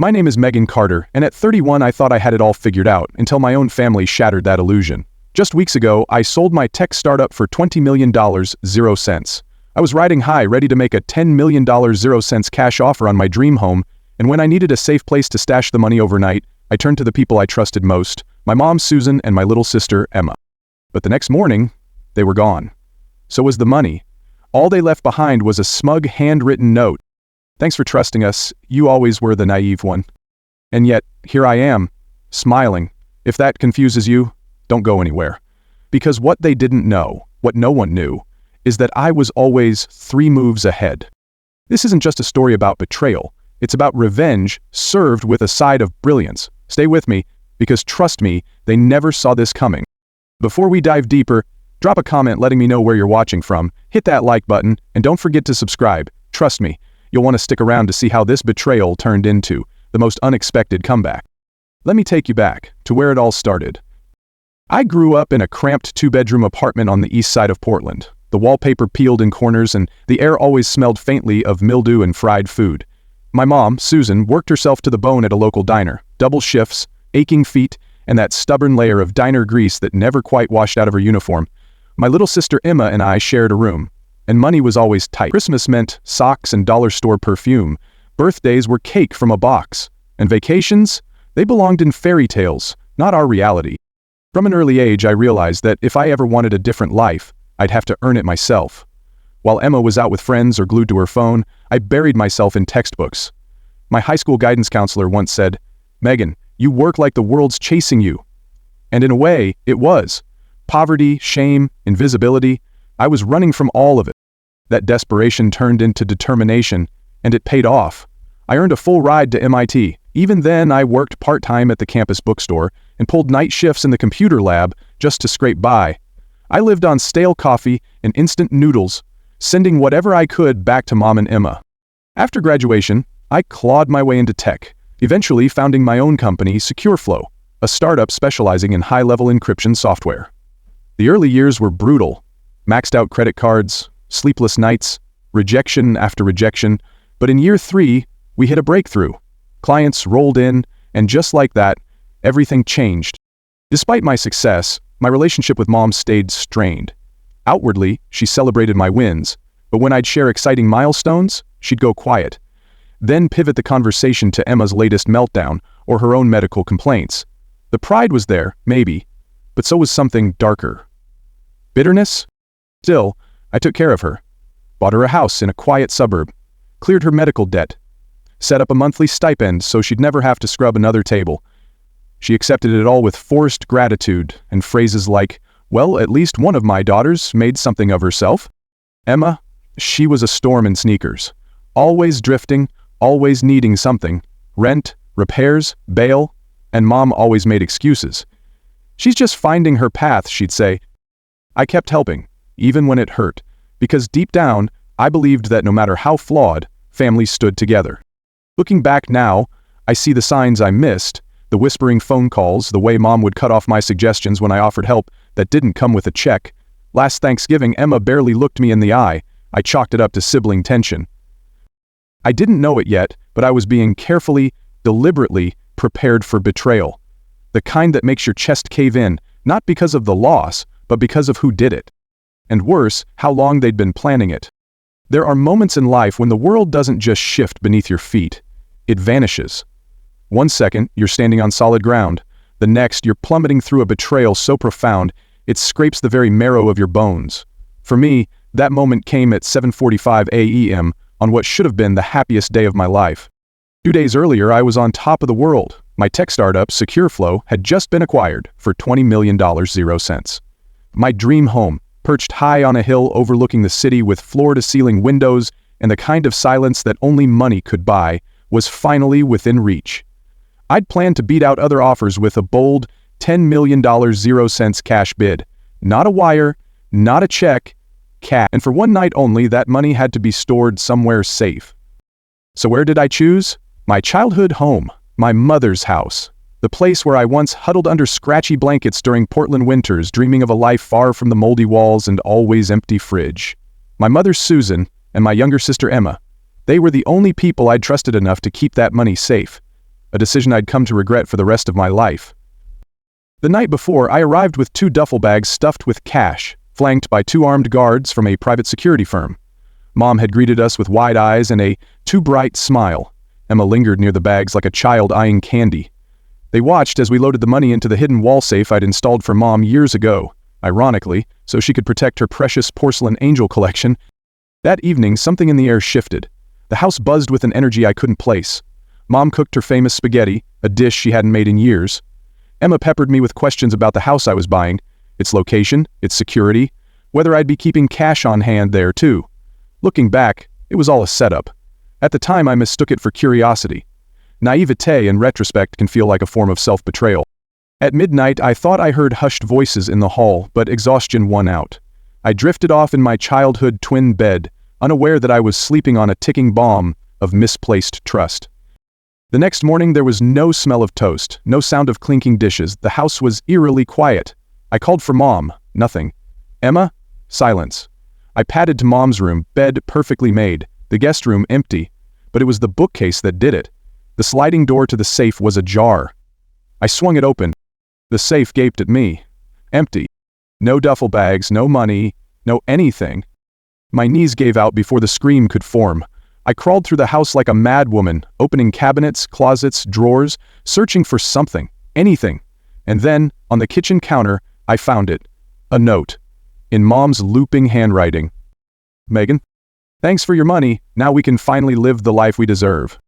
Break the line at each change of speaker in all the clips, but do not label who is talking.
My name is Megan Carter, and at 31 I thought I had it all figured out until my own family shattered that illusion. Just weeks ago, I sold my tech startup for $20 million, 0 cents. I was riding high, ready to make a $10 million 0 cents cash offer on my dream home, and when I needed a safe place to stash the money overnight, I turned to the people I trusted most, my mom Susan and my little sister Emma. But the next morning, they were gone. So was the money. All they left behind was a smug handwritten note. Thanks for trusting us, you always were the naive one. And yet, here I am, smiling. If that confuses you, don't go anywhere. Because what they didn't know, what no one knew, is that I was always 3 moves ahead. This isn't just a story about betrayal, it's about revenge served with a side of brilliance. Stay with me, because trust me, they never saw this coming. Before we dive deeper, drop a comment letting me know where you're watching from, hit that like button, and don't forget to subscribe. Trust me, you'll want to stick around to see how this betrayal turned into the most unexpected comeback. Let me take you back to where it all started. I grew up in a cramped 2-bedroom apartment on the east side of Portland. The wallpaper peeled in corners and the air always smelled faintly of mildew and fried food. My mom, Susan, worked herself to the bone at a local diner, double shifts, aching feet, and that stubborn layer of diner grease that never quite washed out of her uniform. My little sister Emma and I shared a room. And money was always tight. Christmas meant socks and dollar store perfume. Birthdays were cake from a box. And vacations? They belonged in fairy tales, not our reality. From an early age, I realized that if I ever wanted a different life, I'd have to earn it myself. While Emma was out with friends or glued to her phone, I buried myself in textbooks. My high school guidance counselor once said, "Megan, you work like the world's chasing you." And in a way, it was. Poverty, shame, invisibility, I was running from all of it. That desperation turned into determination, and it paid off. I earned a full ride to MIT. Even then, I worked part-time at the campus bookstore and pulled night shifts in the computer lab just to scrape by. I lived on stale coffee and instant noodles, sending whatever I could back to Mom and Emma. After graduation, I clawed my way into tech, eventually founding my own company, SecureFlow, a startup specializing in high-level encryption software. The early years were brutal. Maxed out credit cards, sleepless nights, rejection after rejection, but in year 3, we hit a breakthrough. Clients rolled in, and just like that, everything changed. Despite my success, my relationship with Mom stayed strained. Outwardly, she celebrated my wins, but when I'd share exciting milestones, she'd go quiet. Then pivot the conversation to Emma's latest meltdown or her own medical complaints. The pride was there, maybe, but so was something darker. Bitterness? Still, I took care of her. Bought her a house in a quiet suburb, cleared her medical debt, set up a monthly stipend so she'd never have to scrub another table. She accepted it all with forced gratitude and phrases like, "Well, at least one of my daughters made something of herself." Emma, she was a storm in sneakers. Always drifting, always needing something. Rent, repairs, bail, and Mom always made excuses. "She's just finding her path," she'd say. I kept helping, even when it hurt, because deep down, I believed that no matter how flawed, families stood together. Looking back now, I see the signs I missed, the whispering phone calls, the way Mom would cut off my suggestions when I offered help that didn't come with a check. Last Thanksgiving, Emma barely looked me in the eye. I chalked it up to sibling tension. I didn't know it yet, but I was being carefully, deliberately prepared for betrayal. The kind that makes your chest cave in, not because of the loss, but because of who did it. And worse, how long they'd been planning it. There are moments in life when the world doesn't just shift beneath your feet. It vanishes. One second, you're standing on solid ground. The next, you're plummeting through a betrayal so profound, it scrapes the very marrow of your bones. For me, that moment came at 7:45 a.m. on what should have been the happiest day of my life. 2 days earlier, I was on top of the world. My tech startup, SecureFlow, had just been acquired for $20 million, 0 cents. My dream home, perched high on a hill overlooking the city with floor-to-ceiling windows and the kind of silence that only money could buy, was finally within reach. I'd planned to beat out other offers with a bold $10 million 0 cents cash bid. Not a wire, not a check, cash. And for one night only, that money had to be stored somewhere safe. So where did I choose? My childhood home, my mother's house. The place where I once huddled under scratchy blankets during Portland winters, dreaming of a life far from the moldy walls and always empty fridge. My mother Susan and my younger sister Emma, they were the only people I'd trusted enough to keep that money safe. a decision I'd come to regret for the rest of my life. The night before, I arrived with 2 duffel bags stuffed with cash, flanked by 2 armed guards from a private security firm. Mom had greeted us with wide eyes and a too bright smile. Emma lingered near the bags like a child eyeing candy. They watched as we loaded the money into the hidden wall safe I'd installed for Mom years ago, ironically, so she could protect her precious porcelain angel collection. That evening, something in the air shifted. The house buzzed with an energy I couldn't place. Mom cooked her famous spaghetti, a dish she hadn't made in years. Emma peppered me with questions about the house I was buying, its location, its security, whether I'd be keeping cash on hand there too. Looking back, it was all a setup. At the time, I mistook it for curiosity. Naivete in retrospect can feel like a form of self-betrayal. At midnight, I thought I heard hushed voices in the hall, but exhaustion won out. I drifted off in my childhood twin bed, unaware that I was sleeping on a ticking bomb of misplaced trust. The next morning, there was no smell of toast, no sound of clinking dishes. The house was eerily quiet. I called for Mom. Nothing. Emma? Silence. I padded to Mom's room, bed perfectly made, the guest room empty. But it was the bookcase that did it. The sliding door to the safe was ajar. I swung it open. The safe gaped at me. Empty. No duffel bags, no money, no anything. My knees gave out before the scream could form. I crawled through the house like a mad woman, opening cabinets, closets, drawers, searching for something, anything. And then, on the kitchen counter, I found it. A note. In Mom's looping handwriting. Megan, thanks for your money. Now we can finally live the life we deserve.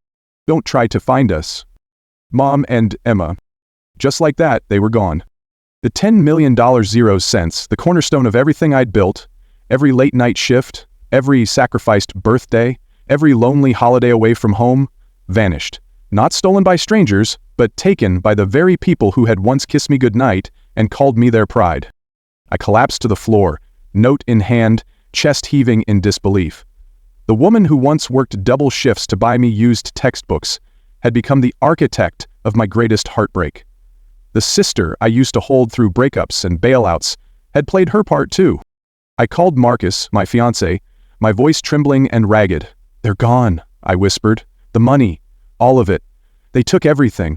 Don't try to find us. Mom and Emma. Just like that, they were gone. The $10 million 0 cents, the cornerstone of everything I'd built, every late night shift, every sacrificed birthday, every lonely holiday away from home, vanished. Not stolen by strangers, but taken by the very people who had once kissed me goodnight and called me their pride. I collapsed to the floor, note in hand, chest heaving in disbelief. The woman who once worked double shifts to buy me used textbooks had become the architect of my greatest heartbreak. The sister I used to hold through breakups and bailouts had played her part too. I called Marcus, my fiancé, my voice trembling and ragged. They're gone, I whispered. The money, all of it. They took everything.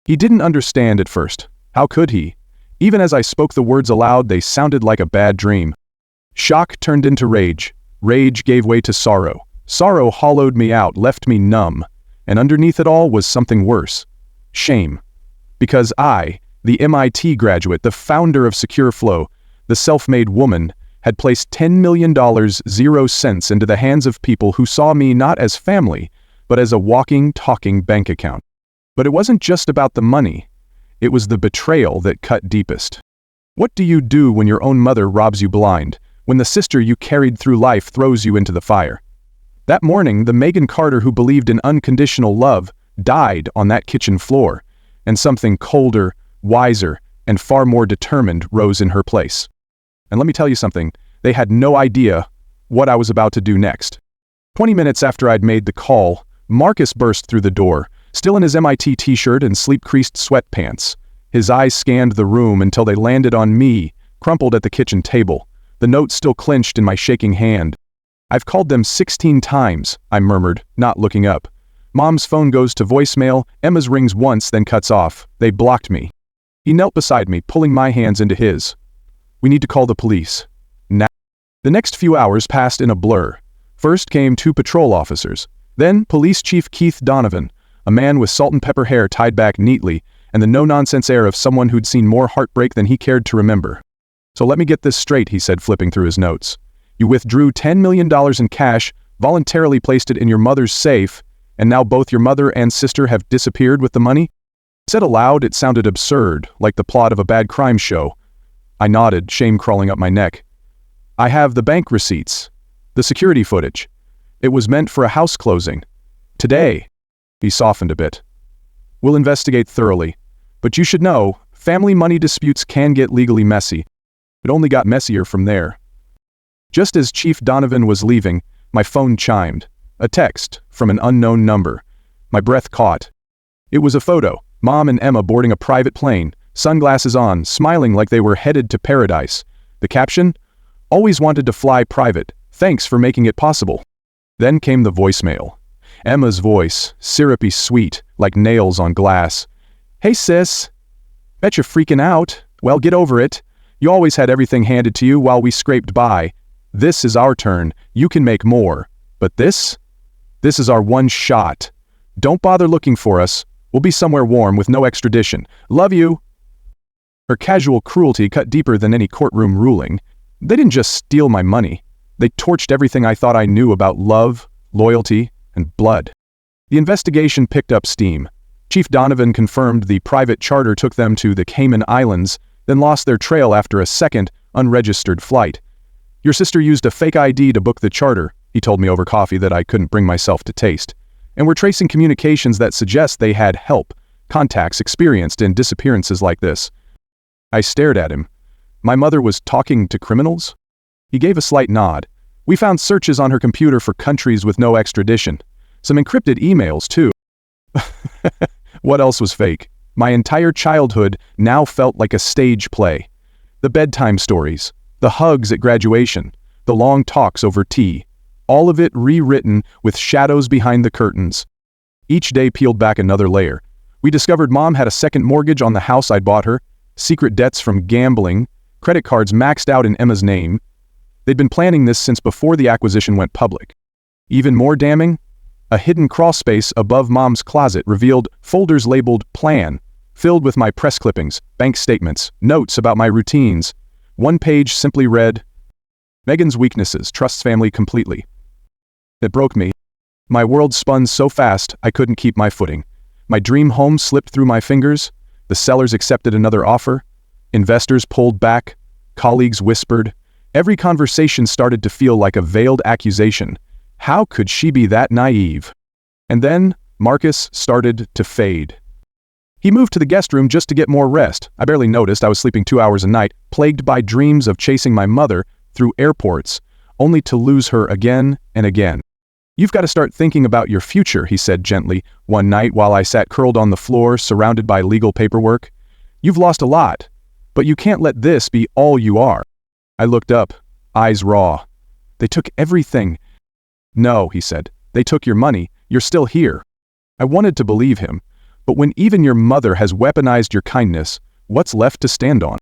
He didn't understand at first. How could he? Even as I spoke the words aloud, they sounded like a bad dream. Shock turned into rage. Rage gave way to sorrow. Sorrow hollowed me out, left me numb. And underneath it all was something worse. Shame. Because I, the MIT graduate, the founder of Secure Flow, the self-made woman, had placed $10 million 0 cents into the hands of people who saw me not as family, but as a walking, talking bank account. But it wasn't just about the money. It was the betrayal that cut deepest. What do you do when your own mother robs you blind, when the sister you carried through life throws you into the fire? That morning, the Megan Carter who believed in unconditional love died on that kitchen floor, and something colder, wiser, and far more determined rose in her place. And let me tell you something, they had no idea what I was about to do next. 20 minutes after I'd made the call, Marcus burst through the door, still in his MIT t-shirt and sleep-creased sweatpants. His eyes scanned the room until they landed on me, crumpled at the kitchen table, the note still clenched in my shaking hand. I've called them 16 times, I murmured, not looking up. Mom's phone goes to voicemail, Emma's rings once, then cuts off. They blocked me. He knelt beside me, pulling my hands into his. We need to call the police. Now. The next few hours passed in a blur. First came 2 patrol officers. Then Police Chief Keith Donovan, a man with salt and pepper hair tied back neatly, and the no-nonsense air of someone who'd seen more heartbreak than he cared to remember. So let me get this straight, he said, flipping through his notes. You withdrew $10 million in cash, voluntarily placed it in your mother's safe, and now both your mother and sister have disappeared with the money? Said aloud, it sounded absurd, like the plot of a bad crime show. I nodded, shame crawling up my neck. I have the bank receipts, the security footage. It was meant for a house closing. Today. He softened a bit. We'll investigate thoroughly. But you should know, family money disputes can get legally messy. It only got messier from there. Just as Chief Donovan was leaving, my phone chimed. A text from an unknown number. My breath caught. It was a photo. Mom and Emma boarding a private plane, sunglasses on, smiling like they were headed to paradise. The caption? Always wanted to fly private. Thanks for making it possible. Then came the voicemail. Emma's voice, syrupy sweet, like nails on glass. "Hey sis. Bet you're freaking out. Well, get over it. You always had everything handed to you while we scraped by. This is our turn. You can make more. But this is our one shot. Don't bother looking for us. We'll be somewhere warm with no extradition. Love you." Her casual cruelty cut deeper than any courtroom ruling. They didn't just steal my money. They torched everything I thought I knew about love, loyalty, and blood. The investigation picked up steam. Chief Donovan confirmed the private charter took them to the Cayman Islands, then lost their trail after a second, unregistered flight. "Your sister used a fake ID to book the charter," he told me over coffee that I couldn't bring myself to taste. "And we're tracing communications that suggest they had help, contacts experienced in disappearances like this." I stared at him. My mother was talking to criminals? He gave a slight nod. "We found searches on her computer for countries with no extradition. Some encrypted emails, too." What else was fake? My entire childhood now felt like a stage play. The bedtime stories, the hugs at graduation, the long talks over tea, all of it rewritten with shadows behind the curtains. Each day peeled back another layer. We discovered Mom had a second mortgage on the house I'd bought her, secret debts from gambling, credit cards maxed out in Emma's name. They'd been planning this since before the acquisition went public. Even more damning, a hidden crawlspace above Mom's closet revealed folders labeled Plan, filled with my press clippings, bank statements, notes about my routines. One page simply read, "Megan's weaknesses, trusts family completely." It broke me. My world spun so fast I couldn't keep my footing. My dream home slipped through my fingers. The sellers accepted another offer. Investors pulled back. Colleagues whispered. Every conversation started to feel like a veiled accusation. How could she be that naive? And then Marcus started to fade. He moved to the guest room just to get more rest. I barely noticed I was sleeping 2 hours a night, plagued by dreams of chasing my mother through airports, only to lose her again and again. "You've got to start thinking about your future," he said gently, one night while I sat curled on the floor, surrounded by legal paperwork. "You've lost a lot, but you can't let this be all you are." I looked up, eyes raw. "They took everything." "No," he said. "They took your money. You're still here." I wanted to believe him, but when even your mother has weaponized your kindness, what's left to stand on?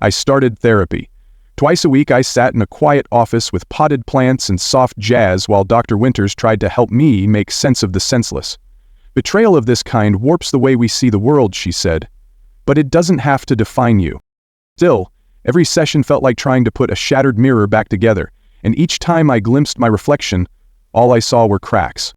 I started therapy. Twice a week I sat in a quiet office with potted plants and soft jazz while Dr. Winters tried to help me make sense of the senseless. "Betrayal of this kind warps the way we see the world," she said. "But it doesn't have to define you." Still, every session felt like trying to put a shattered mirror back together, and each time I glimpsed my reflection, all I saw were cracks.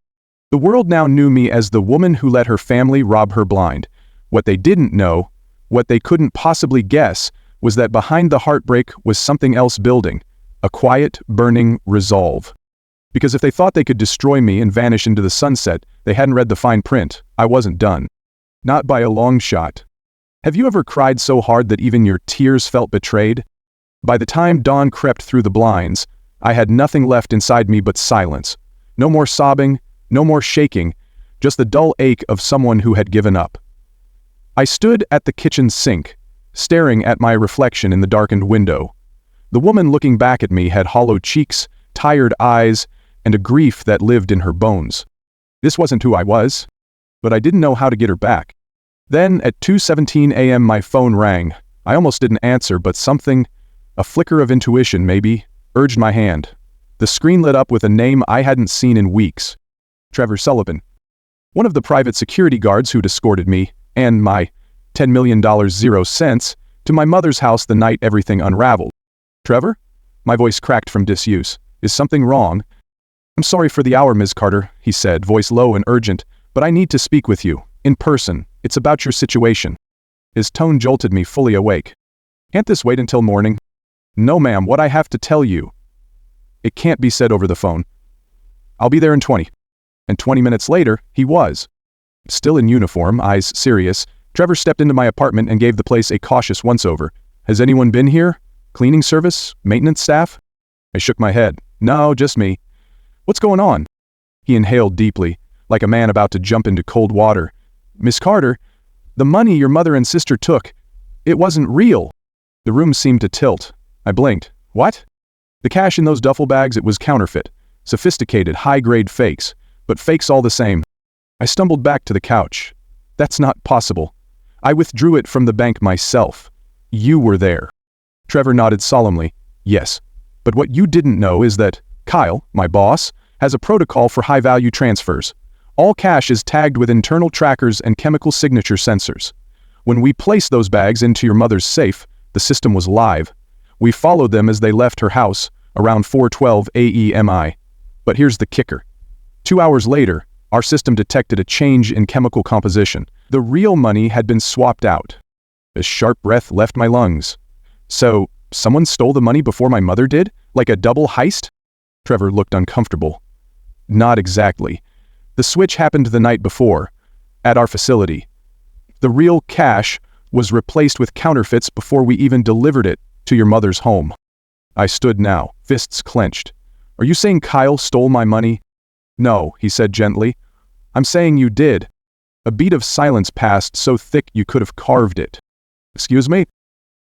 The world now knew me as the woman who let her family rob her blind. What they didn't know, what they couldn't possibly guess, was that behind the heartbreak was something else building, a quiet, burning resolve. Because if they thought they could destroy me and vanish into the sunset, they hadn't read the fine print. I wasn't done. Not by a long shot. Have you ever cried so hard that even your tears felt betrayed? By the time dawn crept through the blinds, I had nothing left inside me but silence. No more sobbing, no more shaking, just the dull ache of someone who had given up. I stood at the kitchen sink, staring at my reflection in the darkened window. The woman looking back at me had hollow cheeks, tired eyes, and a grief that lived in her bones. This wasn't who I was, but I didn't know how to get her back. Then, at 2:17 a.m. my phone rang. I almost didn't answer, but something, a flicker of intuition maybe, urged my hand. The screen lit up with a name I hadn't seen in weeks. Trevor Sullivan. One of the private security guards who'd escorted me, and my $10 million 0 cents, to my mother's house the night everything unraveled. "Trevor?" My voice cracked from disuse. "Is something wrong?" "I'm sorry for the hour, Ms. Carter," he said, voice low and urgent, "but I need to speak with you, in person. It's about your situation." His tone jolted me fully awake. "Can't this wait until morning?" "No, ma'am, what I have to tell you. It can't be said over the phone. I'll be there in 20. And 20 minutes later, he was. Still in uniform, eyes serious, Trevor stepped into my apartment and gave the place a cautious once-over. "Has anyone been here? Cleaning service? Maintenance staff?" I shook my head. "No, just me." "What's going on?" He inhaled deeply, like a man about to jump into cold water. "Miss Carter, the money your mother and sister took, it wasn't real." The room seemed to tilt. I blinked. "What?" "The cash in those duffel bags, it was counterfeit. Sophisticated, high-grade fakes. but fakes all the same. I stumbled back to the couch. That's not possible. I withdrew it from the bank myself. You were there. Trevor nodded solemnly. Yes. But what you didn't know is that Kyle, my boss, has a protocol for high-value transfers. All cash is tagged with internal trackers and chemical signature sensors. When we placed those bags into your mother's safe, the system was live. We followed them as they left her house, around 4:12 a.m. But here's the kicker. 2 hours later, our system detected a change in chemical composition. The real money had been swapped out. A sharp breath left my lungs. So, someone stole the money before my mother did? Like a double heist? Trevor looked uncomfortable. Not exactly. The switch happened the night before, at our facility. The real cash was replaced with counterfeits before we even delivered it to your mother's home. I stood now, fists clenched. Are you saying Kyle stole my money? No, he said gently. I'm saying you did. A beat of silence passed so thick you could have carved it. Excuse me?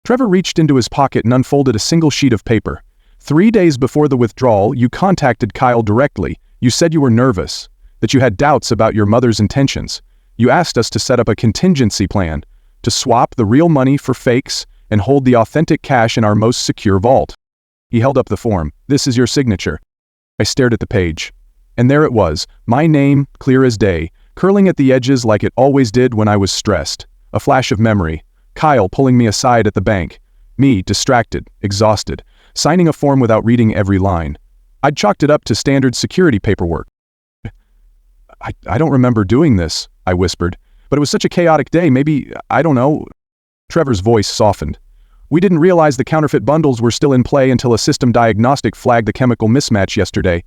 Trevor reached into his pocket and unfolded a single sheet of paper. 3 days before the withdrawal, you contacted Kyle directly. You said you were nervous, that you had doubts about your mother's intentions. You asked us to set up a contingency plan, to swap the real money for fakes and hold the authentic cash in our most secure vault. He held up the form. This is your signature. I stared at the page. And there it was, my name, clear as day, curling at the edges like it always did when I was stressed. A flash of memory. Kyle pulling me aside at the bank. Me, distracted, exhausted, signing a form without reading every line. I'd chalked it up to standard security paperwork. I don't remember doing this, I whispered. But it was such a chaotic day, maybe, I don't know. Trevor's voice softened. We didn't realize the counterfeit bundles were still in play until a system diagnostic flagged the chemical mismatch yesterday.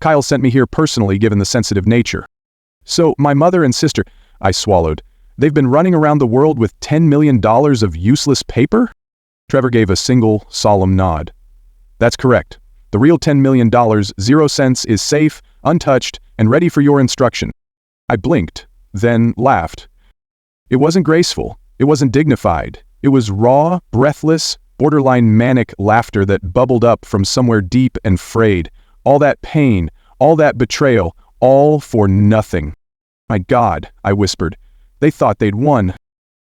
Kyle sent me here personally given the sensitive nature. So, my mother and sister, I swallowed. They've been running around the world with $10 million of useless paper? Trevor gave a single, solemn nod. That's correct. The real $10 million, 0 cents, is safe, untouched, and ready for your instruction. I blinked, then laughed. It wasn't graceful. It wasn't dignified. It was raw, breathless, borderline manic laughter that bubbled up from somewhere deep and frayed. All that pain, all that betrayal, all for nothing. My God, I whispered. They thought they'd won.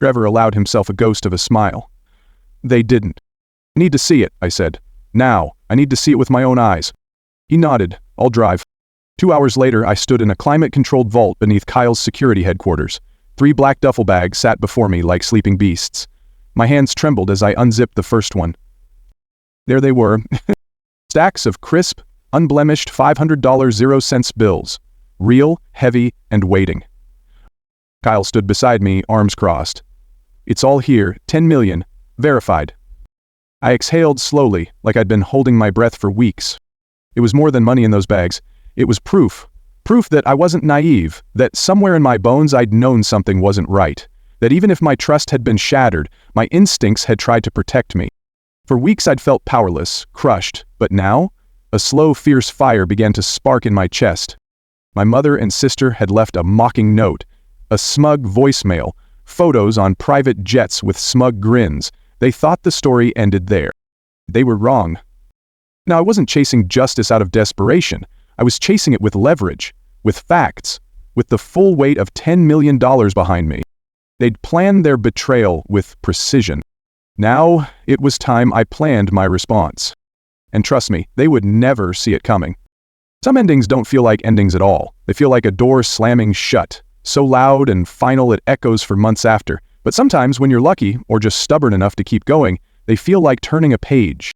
Trevor allowed himself a ghost of a smile. They didn't. I need to see it, I said. Now, I need to see it with my own eyes. He nodded. I'll drive. 2 hours later, I stood in a climate-controlled vault beneath Kyle's security headquarters. 3 black duffel bags sat before me like sleeping beasts. My hands trembled as I unzipped the first one. There they were. Stacks of crisp, unblemished $500 0 cents bills. Real, heavy, and waiting. Kyle stood beside me, arms crossed. It's all here, 10 million, verified. I exhaled slowly, like I'd been holding my breath for weeks. It was more than money in those bags. It was proof. Proof that I wasn't naive, that somewhere in my bones I'd known something wasn't right, that even if my trust had been shattered, my instincts had tried to protect me. For weeks I'd felt powerless, crushed, but now, a slow, fierce fire began to spark in my chest. My mother and sister had left a mocking note, a smug voicemail, photos on private jets with smug grins. They thought the story ended there. They were wrong. Now, I wasn't chasing justice out of desperation. I was chasing it with leverage, with facts, with the full weight of $10 million behind me. They'd planned their betrayal with precision. Now, it was time I planned my response. And trust me, they would never see it coming. Some endings don't feel like endings at all. They feel like a door slamming shut, so loud and final it echoes for months after. But sometimes, when you're lucky, or just stubborn enough to keep going, they feel like turning a page.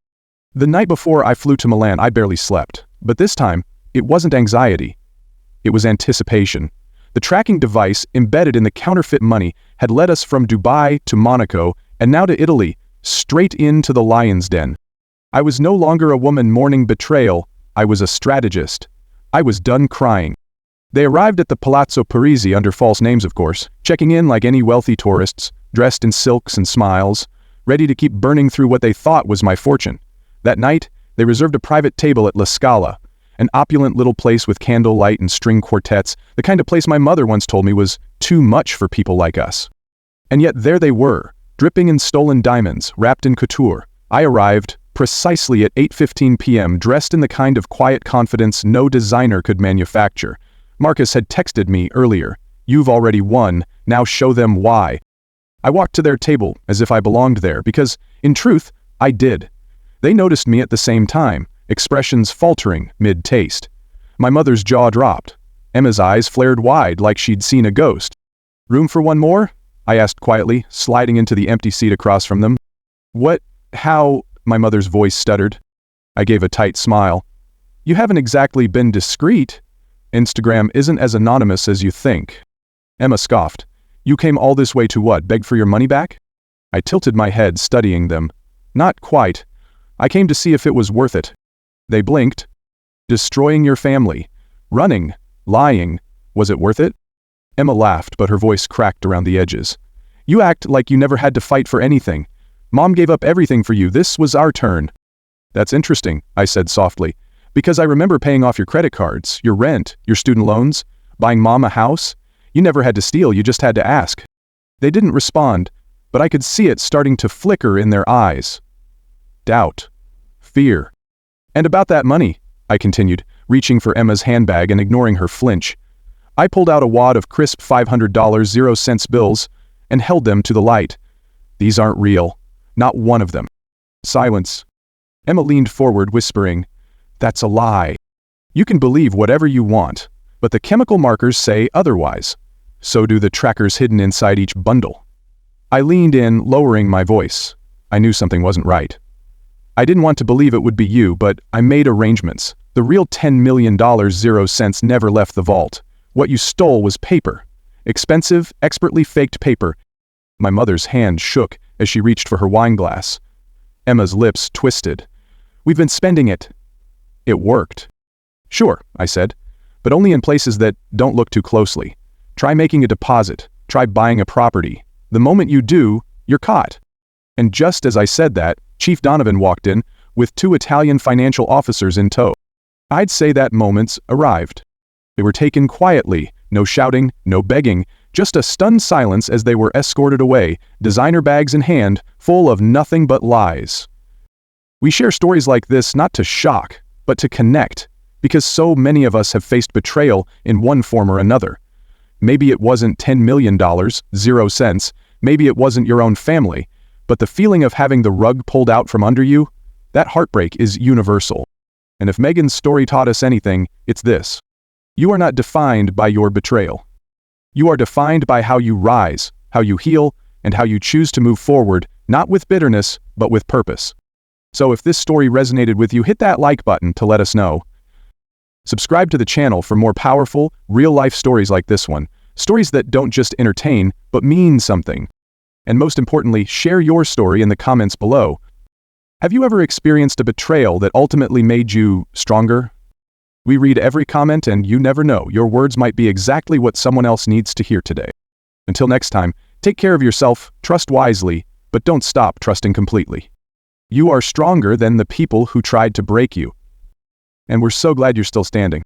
The night before I flew to Milan, I barely slept. But this time, it wasn't anxiety. It was anticipation. The tracking device embedded in the counterfeit money had led us from Dubai to Monaco, and now to Italy, straight into the lion's den. I was no longer a woman mourning betrayal. I was a strategist. I was done crying. They arrived at the Palazzo Parisi under false names, of course, checking in like any wealthy tourists, dressed in silks and smiles, ready to keep burning through what they thought was my fortune. That night, they reserved a private table at La Scala, an opulent little place with candlelight and string quartets, the kind of place my mother once told me was too much for people like us. And yet there they were, dripping in stolen diamonds, wrapped in couture. I arrived precisely at 8:15 p.m., dressed in the kind of quiet confidence no designer could manufacture. Marcus had texted me earlier. You've already won, now show them why. I walked to their table as if I belonged there because, in truth, I did. They noticed me at the same time, expressions faltering mid-taste. My mother's jaw dropped. Emma's eyes flared wide like she'd seen a ghost. Room for one more? I asked quietly, sliding into the empty seat across from them. What? How? My mother's voice stuttered. I gave a tight smile. You haven't exactly been discreet. Instagram isn't as anonymous as you think. Emma scoffed. You came all this way to what, beg for your money back? I tilted my head, studying them. Not quite. I came to see if it was worth it. They blinked. Destroying your family. Running. Lying. Was it worth it? Emma laughed, but her voice cracked around the edges. You act like you never had to fight for anything. Mom gave up everything for you. This was our turn. That's interesting, I said softly, because I remember paying off your credit cards, your rent, your student loans, buying Mom a house. You never had to steal, you just had to ask. They didn't respond, but I could see it starting to flicker in their eyes. Doubt. Fear. And about that money, I continued, reaching for Emma's handbag and ignoring her flinch. I pulled out a wad of crisp $500 0-cent bills and held them to the light. These aren't real. Not one of them. Silence. Emma leaned forward, whispering, That's a lie. You can believe whatever you want, but the chemical markers say otherwise. So do the trackers hidden inside each bundle. I leaned in, lowering my voice. I knew something wasn't right. I didn't want to believe it would be you, but I made arrangements. The real $10 million 0 cents never left the vault. What you stole was paper. Expensive, expertly faked paper. My mother's hand shook as she reached for her wine glass. Emma's lips twisted. We've been spending it. It worked. Sure, I said, but only in places that don't look too closely. Try making a deposit. Try buying a property. The moment you do, you're caught. And just as I said that, Chief Donovan walked in, with 2 Italian financial officers in tow. I'd say that moments arrived. They were taken quietly, no shouting, no begging, just a stunned silence as they were escorted away, designer bags in hand, full of nothing but lies. We share stories like this not to shock, but to connect, because so many of us have faced betrayal in one form or another. Maybe it wasn't $10 million, 0 cents, maybe it wasn't your own family, but the feeling of having the rug pulled out from under you, that heartbreak is universal. And if Megan's story taught us anything, it's this. You are not defined by your betrayal. You are defined by how you rise, how you heal, and how you choose to move forward, not with bitterness, but with purpose. So if this story resonated with you, hit that like button to let us know. Subscribe to the channel for more powerful, real-life stories like this one. Stories that don't just entertain, but mean something. And most importantly, share your story in the comments below. Have you ever experienced a betrayal that ultimately made you stronger? We read every comment, and you never know, your words might be exactly what someone else needs to hear today. Until next time, take care of yourself, trust wisely, but don't stop trusting completely. You are stronger than the people who tried to break you. And we're so glad you're still standing.